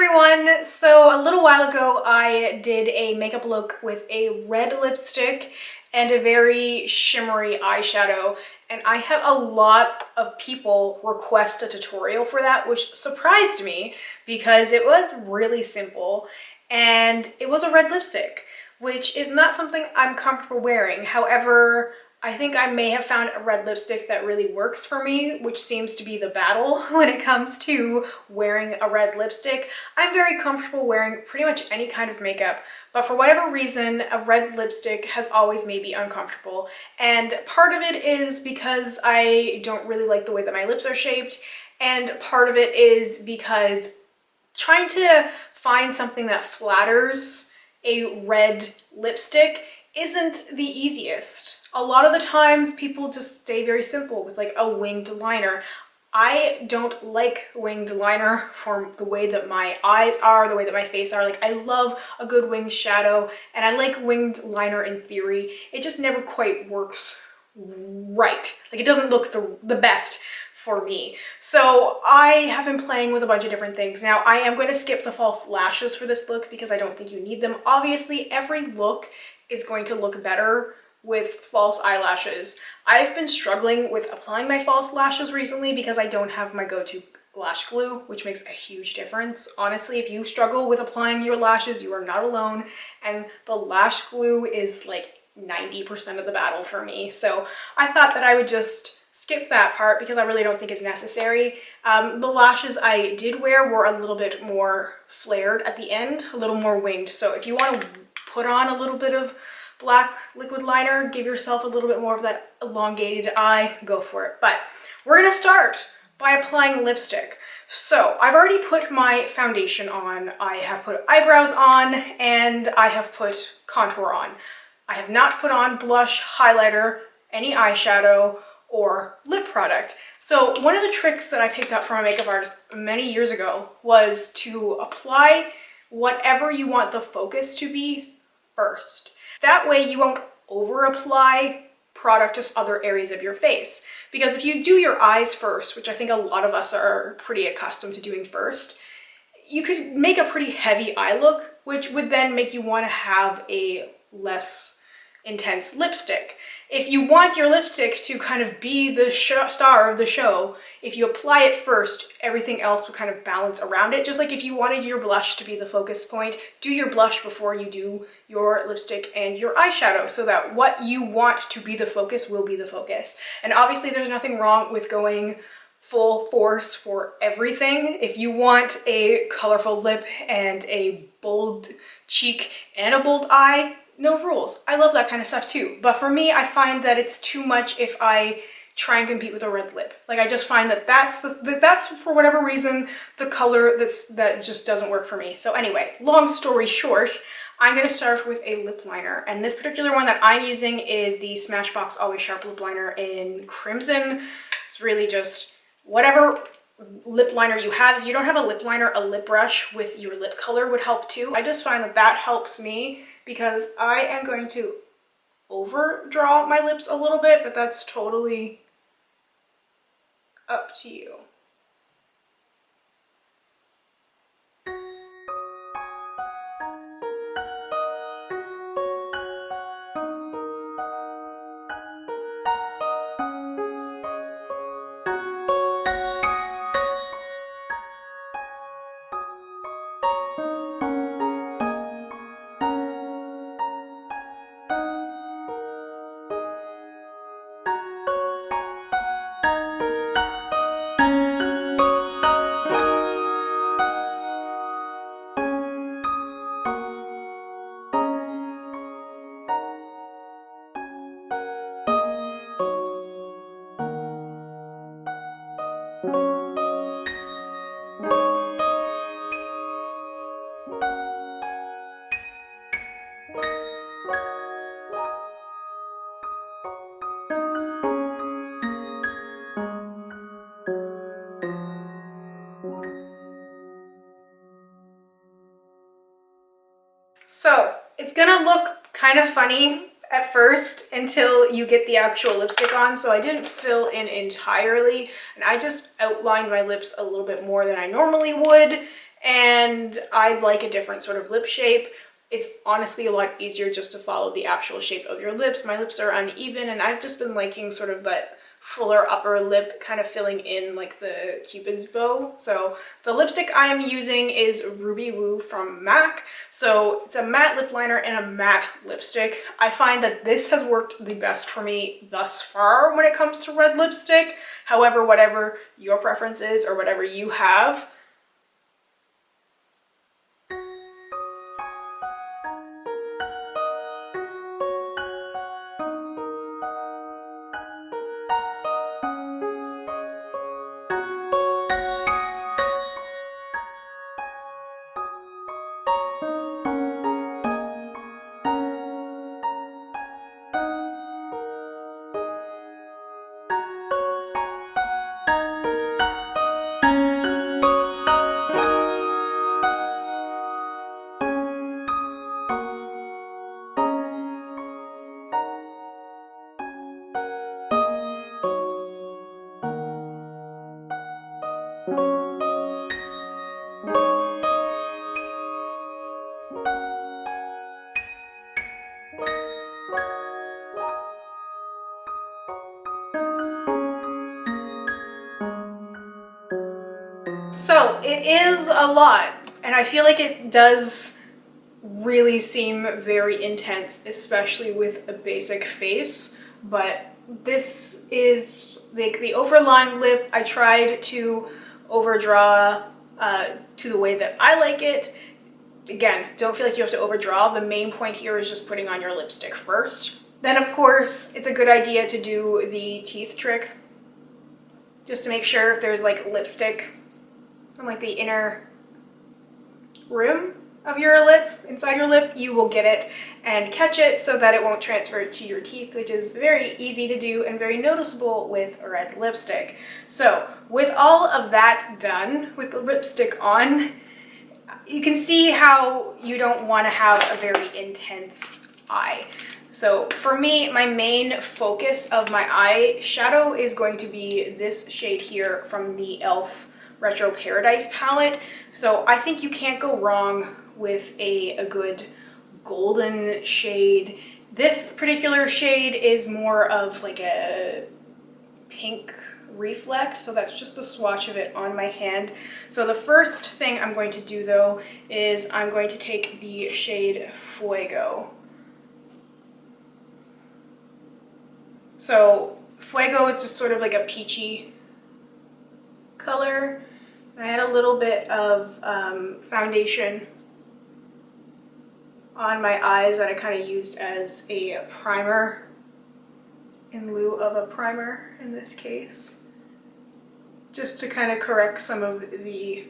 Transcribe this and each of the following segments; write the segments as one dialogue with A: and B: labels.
A: everyone! So a little while ago I did a makeup look with a red lipstick and a very shimmery eyeshadow, and I had a lot of people request a tutorial for that, which surprised me because it was really simple and it was a red lipstick, which is not something I'm comfortable wearing. However, I think I may have found a red lipstick that really works for me, which seems to be the battle when it comes to wearing a red lipstick. I'm very comfortable wearing pretty much any kind of makeup, but for whatever reason, a red lipstick has always made me uncomfortable. And part of it is because I don't really like the way that my lips are shaped, and part of it is because trying to find something that flatters a red lipstick isn't the easiest. A lot of the times people just stay very simple with like a winged liner. I don't like winged liner for the way that my eyes are, the way that my face are. Like, I love a good winged shadow and I like winged liner in theory. It just never quite works right. Like, it doesn't look the best for me. So I have been playing with a bunch of different things. Now, I am going to skip the false lashes for this look because I don't think you need them. Obviously, every look is going to look better with false eyelashes. I've been struggling with applying my false lashes recently because I don't have my go-to lash glue, which makes a huge difference. Honestly, if you struggle with applying your lashes, you are not alone, and the lash glue is like 90% of the battle for me. So I thought that I would just skip that part because I really don't think it's necessary. The lashes I did wear were a little bit more flared at the end, a little more winged. So if you want to put on a little bit of black liquid liner, give yourself a little bit more of that elongated eye, go for it. But we're gonna start by applying lipstick. So I've already put my foundation on, I have put eyebrows on, and I have put contour on. I have not put on blush, highlighter, any eyeshadow, or lip product. So one of the tricks that I picked up from a makeup artist many years ago was to apply whatever you want the focus to be first. That way you won't over apply product to other areas of your face. Because if you do your eyes first, which I think a lot of us are pretty accustomed to doing first, you could make a pretty heavy eye look, which would then make you want to have a less intense lipstick. If you want your lipstick to kind of be the star of the show, if you apply it first, everything else will kind of balance around it. Just like if you wanted your blush to be the focus point, do your blush before you do your lipstick and your eyeshadow so that what you want to be the focus will be the focus. And obviously there's nothing wrong with going full force for everything. If you want a colorful lip and a bold cheek and a bold eye, no rules. I love that kind of stuff too. But for me, I find that it's too much if I try and compete with a red lip. Like, I just find that that's for whatever reason the color that just doesn't work for me. So anyway, long story short, I'm going to start with a lip liner, and this particular one that I'm using is the Smashbox Always Sharp lip liner in Crimson. It's really just whatever lip liner you have. If you don't have a lip liner, a lip brush with your lip color would help too. I just find that that helps me because I am going to overdraw my lips a little bit, but that's totally up to you. So it's gonna look kind of funny at first until you get the actual lipstick on. So I didn't fill in entirely, and I just outlined my lips a little bit more than I normally would. and I like a different sort of lip shape. It's honestly a lot easier just to follow the actual shape of your lips. My lips are uneven, and I've just been liking sort of that fuller upper lip, kind of filling in like the Cupid's bow. So the lipstick I am using is Ruby Woo from MAC. So it's a matte lip liner and a matte lipstick. I find that this has worked the best for me thus far when it comes to red lipstick. However, whatever your preference is or whatever you have, so it is a lot, and I feel like it does really seem very intense, especially with a basic face, but this is like the overlying lip. I tried to overdraw to the way that I like it. Again, don't feel like you have to overdraw. The main point here is just putting on your lipstick first. Then of course, it's a good idea to do the teeth trick, just to make sure if there's like lipstick on like the inner rim of your lip, inside your lip, you will get it and catch it so that it won't transfer to your teeth, which is very easy to do and very noticeable with red lipstick. So with all of that done, with the lipstick on, you can see how you don't want to have a very intense eye. So for me, my main focus of my eyeshadow is going to be this shade here from the e.l.f. Retro Paradise palette. So I think you can't go wrong with a good golden shade. This particular shade is more of like a pink reflect, so that's just the swatch of it on my hand. So the first thing I'm going to do though is I'm going to take the shade Fuego. So Fuego is just sort of like a peachy color. I had a little bit of foundation on my eyes that I kind of used as a primer in lieu of a primer in this case, just to kind of correct some of the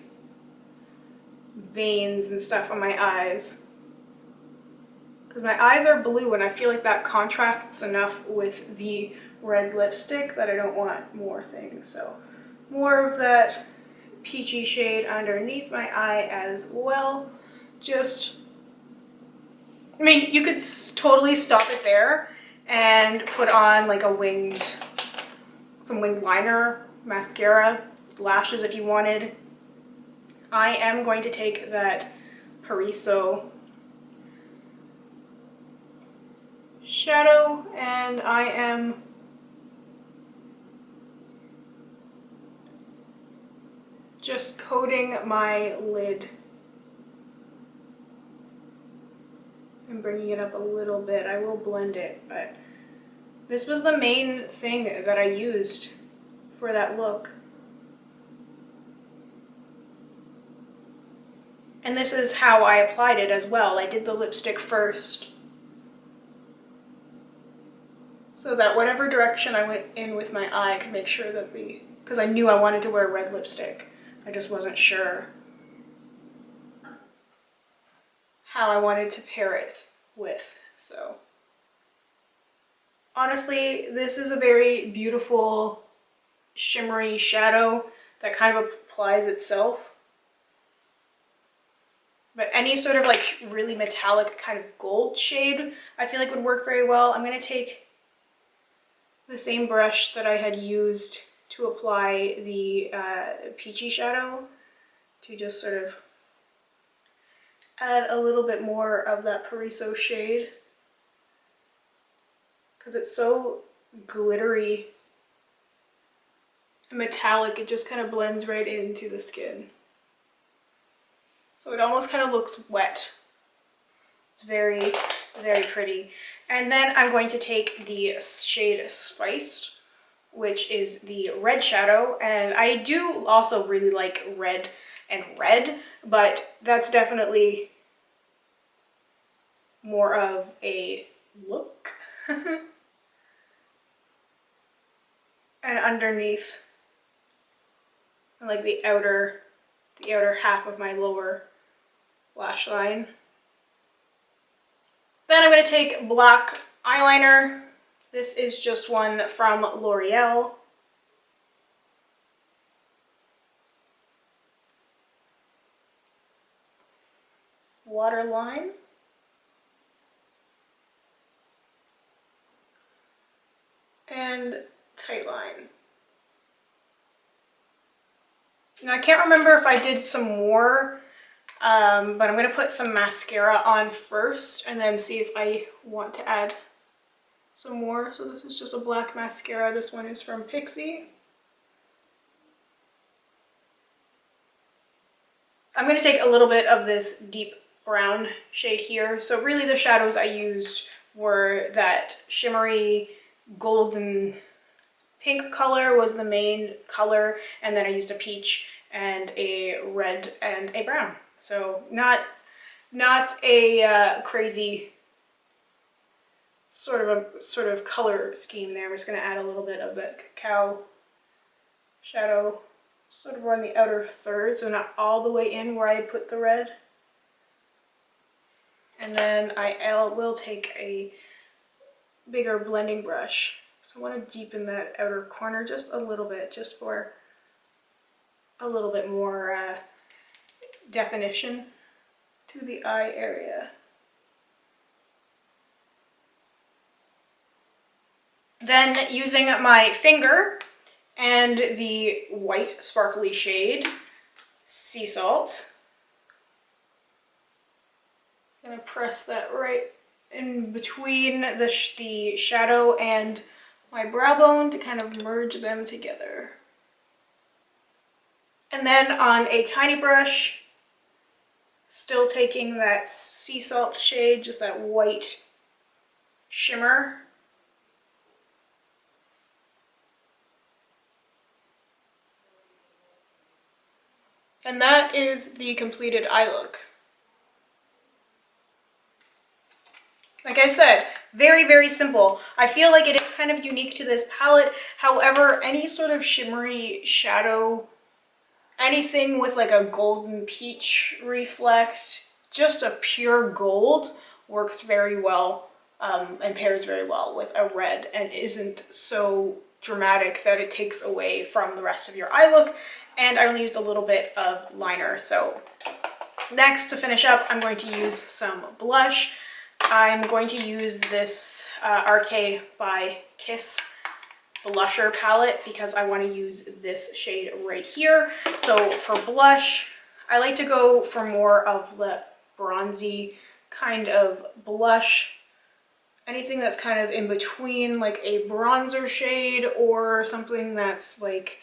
A: veins and stuff on my eyes, because my eyes are blue and I feel like that contrasts enough with the red lipstick that I don't want more things. So more of that peachy shade underneath my eye as well. Just, I mean, you could totally stop it there and put on like some winged liner, mascara, lashes if you wanted. I am going to take that Pariso shadow and I am just coating my lid and bringing it up a little bit. I will blend it, but this was the main thing that I used for that look. And this is how I applied it as well. I did the lipstick first, so that whatever direction I went in with my eye, I could make sure that because I knew I wanted to wear red lipstick. I just wasn't sure how I wanted to pair it with. So honestly, this is a very beautiful shimmery shadow that kind of applies itself. But any sort of like really metallic kind of gold shade I feel like would work very well. I'm going to take the same brush that I had used to apply the peachy shadow to just sort of add a little bit more of that Pariso shade because it's so glittery and metallic. It just kind of blends right into the skin. So it almost kind of looks wet. It's very, very pretty. And then I'm going to take the shade Spiced, which is the red shadow. And I do also really like red and red, but that's definitely more of a look. And underneath, like the outer half of my lower lash line. Then I'm going to take black eyeliner. This is just one from L'Oreal. Waterline. And Tightline. Now I can't remember if I did some more, but I'm going to put some mascara on first and then see if I want to add some more. So this is just a black mascara. This one is from Pixi. I'm going to take a little bit of this deep brown shade here. So really the shadows I used were that shimmery golden pink color was the main color, and then I used a peach and a red and a brown. So not a crazy sort of color scheme there. I'm just going to add a little bit of the cacao shadow sort of on the outer third, so not all the way in where I put the red. And then I will take a bigger blending brush. So I want to deepen that outer corner just a little bit, just for a little bit more definition to the eye area. Then using my finger and the white sparkly shade, Sea Salt, I'm gonna press that right in between the shadow and my brow bone to kind of merge them together. And then on a tiny brush, still taking that Sea Salt shade, just that white shimmer. And that is the completed eye look. Like I said, very, very simple. I feel like it is kind of unique to this palette. However, any sort of shimmery shadow, anything with like a golden peach reflect, just a pure gold, works very well and pairs very well with a red and isn't so dramatic that it takes away from the rest of your eye look. And I only used a little bit of liner. So next, to finish up, I'm going to use some blush. I'm going to use this RK by Kiss blusher palette because I want to use this shade right here. So for blush, I like to go for more of the bronzy kind of blush. Anything that's kind of in between, like a bronzer shade or something that's like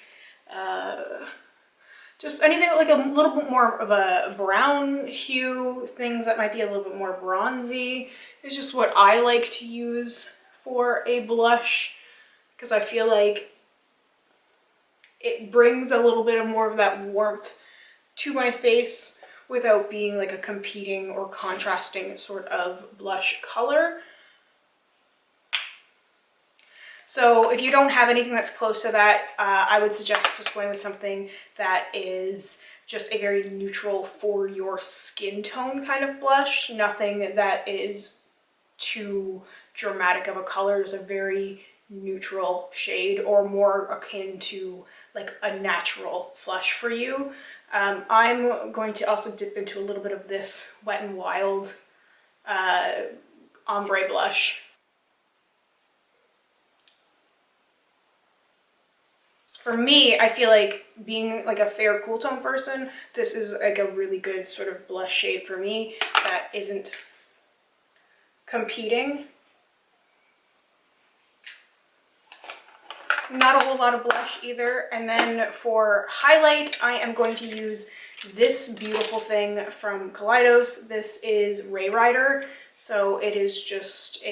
A: just anything like a little bit more of a brown hue, things that might be a little bit more bronzy is just what I like to use for a blush, because I feel like it brings a little bit of more of that warmth to my face without being like a competing or contrasting sort of blush color. So if you don't have anything that's close to that, I would suggest just going with something that is just a very neutral for your skin tone kind of blush. Nothing that is too dramatic of a color, is a very neutral shade or more akin to like a natural flush for you. I'm going to also dip into a little bit of this Wet n Wild Ombre Blush. for me, I feel like being like a fair cool tone person, this is like a really good sort of blush shade for me that isn't competing. Not a whole lot of blush either. And then for highlight, I am going to use this beautiful thing from Kaleidos. This is Ray Rider. So it is just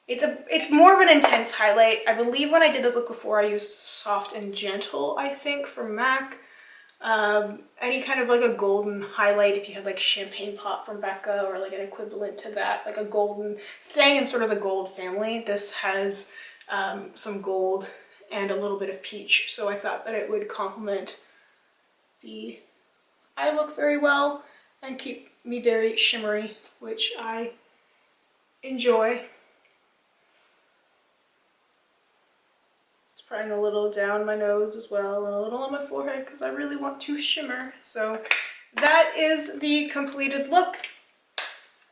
A: it's more of an intense highlight. I believe when I did this look before, I used Soft and Gentle, I think, from MAC. Any kind of like a golden highlight, if you had like Champagne Pop from Becca or like an equivalent to that, like a golden, staying in sort of the gold family. This has some gold and a little bit of peach, so I thought that it would complement the eye look very well and keep me very shimmery, which I enjoy. Spraying a little down my nose as well and a little on my forehead because I really want to shimmer. So that is the completed look.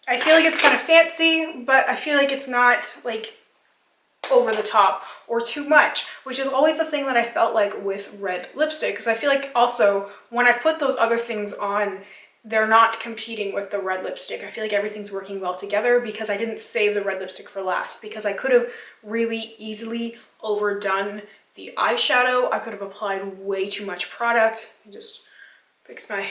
A: I feel like it's kind of fancy, but I feel like it's not like over the top or too much, which is always the thing that I felt like with red lipstick, because I feel like also when I put those other things on, they're not competing with the red lipstick. I feel like everything's working well together because I didn't save the red lipstick for last, because I could have really easily overdone the eyeshadow. I could have applied way too much product. Just fix my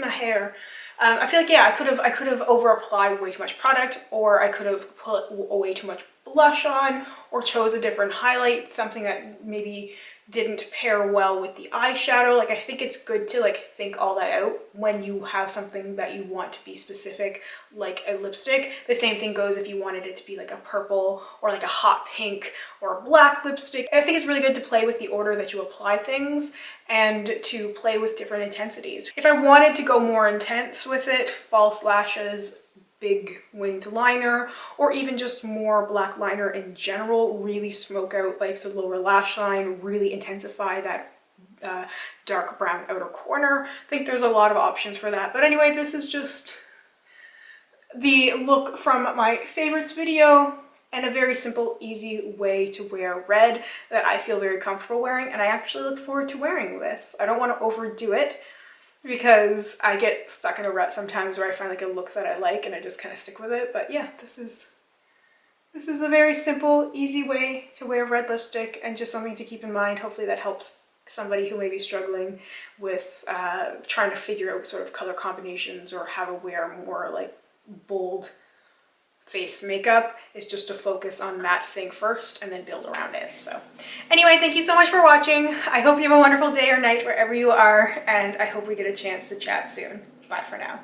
A: hair. I feel like, yeah, I could have over applied way too much product, or I could have put way too much blush on, or chose a different highlight, something that maybe didn't pair well with the eyeshadow. Like, I think it's good to like think all that out when you have something that you want to be specific, like a lipstick. The same thing goes if you wanted it to be like a purple or like a hot pink or a black lipstick. I think it's really good to play with the order that you apply things and to play with different intensities. If I wanted to go more intense with it, false lashes, big winged liner, or even just more black liner in general, really smoke out like the lower lash line, really intensify that dark brown outer corner. I think there's a lot of options for that. But anyway, this is just the look from my favorites video, and a very simple, easy way to wear red that I feel very comfortable wearing, and I actually look forward to wearing this. I don't want to overdo it, because I get stuck in a rut sometimes where I find like a look that I like and I just kind of stick with it. But yeah, this is a very simple, easy way to wear red lipstick, and just something to keep in mind. Hopefully that helps somebody who may be struggling with trying to figure out sort of color combinations or how to wear more like bold face makeup, is just to focus on that thing first and then build around it. So anyway, thank you so much for watching. I hope you have a wonderful day or night wherever you are, and I hope we get a chance to chat soon. Bye for now.